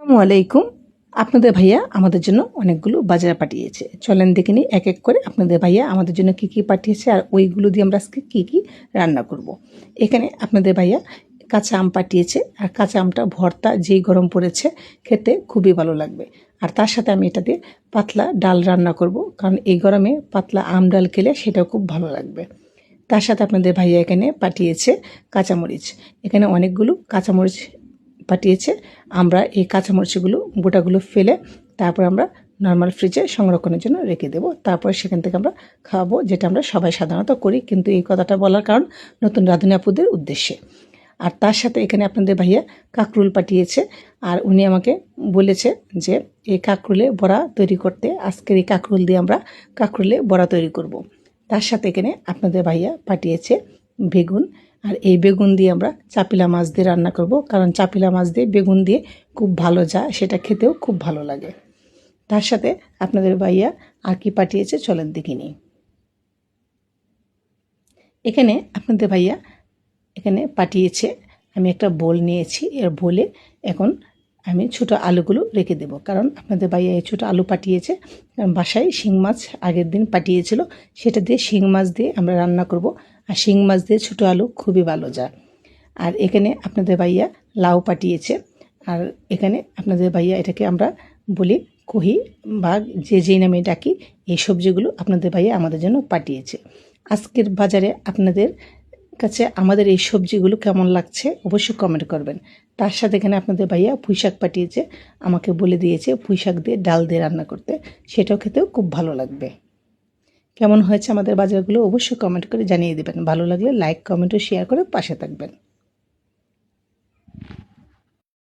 আসসালামু আলাইকুম। আপনাদের ভাইয়া আমাদের জন্য অনেকগুলো বাজার পাঠিয়েছে। চলেন দেখে নিই এক এক করে আপনাদের ভাইয়া আমাদের জন্য কী কী পাঠিয়েছে আর ওইগুলো দিয়ে আমরা আজকে কী কী রান্না করব। এখানে আপনাদের ভাইয়া কাঁচা আম পাঠিয়েছে আর কাঁচা আমটা ভর্তা যেই গরম পড়েছে খেতে খুবই ভালো লাগবে। আর তার সাথে আমি এটা দিয়ে পাতলা ডাল রান্না করব, কারণ এই গরমে পাতলা আম ডাল খেলে সেটাও খুব ভালো লাগবে। তার সাথে আপনাদের ভাইয়া এখানে পাঠিয়েছে কাঁচামরিচ। এখানে অনেকগুলো কাঁচামরিচ পাঠিয়েছে। আমরা এই কাঁচামরিচগুলো গোটাগুলো ফেলে তারপর আমরা নর্মাল ফ্রিজে সংরক্ষণের জন্য রেখে দেব। তারপর সেখান থেকে আমরা খাওয়াবো, যেটা আমরা সবাই সাধারণত করি, কিন্তু এই কথাটা বলার কারণ নতুন রাঁধুনি আপুদের উদ্দেশ্যে। আর তার সাথে এখানে আপনাদের ভাইয়া কাঁকরুল পাঠিয়েছে। আর উনি আমাকে বলেছে যে এই কাঁকরুলে বড়া তৈরি করতে, আজকের এই কাঁকরুল দিয়ে আমরা কাঁকরুলে বড়া তৈরি করব। তার সাথে এখানে আপনাদের ভাইয়া পাঠিয়েছে বেগুন। আর এই বেগুন দিয়ে আমরা চাপিলা মাছ দিয়ে রান্না করব, কারণ চাপিলা মাছ দিয়ে বেগুন দিয়ে খুব ভালো যায়, সেটা খেতেও খুব ভালো লাগে। তার সাথে আপনাদের ভাইয়া আর কি পাঠিয়েছে চলেন দেখে নিই। এখানে আপনাদের ভাইয়া এখানে পাঠিয়েছে, আমি একটা বোল নিয়েছি, এর বোলে এখন আমি ছোটো আলুগুলো রেখে দেব, কারণ আপনাদের ভাইয়া এই ছোটো আলু পাঠিয়েছে। কারণ বাসায় শিং মাছ আগের দিন পাঠিয়েছিল, সেটা দিয়ে শিং মাছ দিয়ে আমরা রান্না করব। আর শিং মাছ দিয়ে ছোটো আলু খুবই ভালো যায়। আর এখানে আপনাদের ভাইয়া লাউ পাঠিয়েছে। আর এখানে আপনাদের ভাইয়া এটাকে আমরা বলি কহি বা যেই নামে ডাকি, এই সবজিগুলো আপনাদের ভাইয়া আমাদের জন্য পাঠিয়েছে। আজকের বাজারে আপনাদের কাছে আমাদের এই সবজিগুলো কেমন লাগছে অবশ্যই কমেন্ট করবেন। তার সাথে এখানে আপনাদের ভাইয়া পুঁইশাক পাঠিয়েছে, আমাকে বলে দিয়েছে পুঁইশাক দিয়ে ডাল দিয়ে রান্না করতে, সেটাও খেতেও খুব ভালো লাগবে। কেমন হয়েছে আমাদের বাজারগুলো অবশ্যই কমেন্ট করে জানিয়ে দেবেন। ভালো লাগলে লাইক, কমেন্ট ও শেয়ার করে পাশে থাকবেন।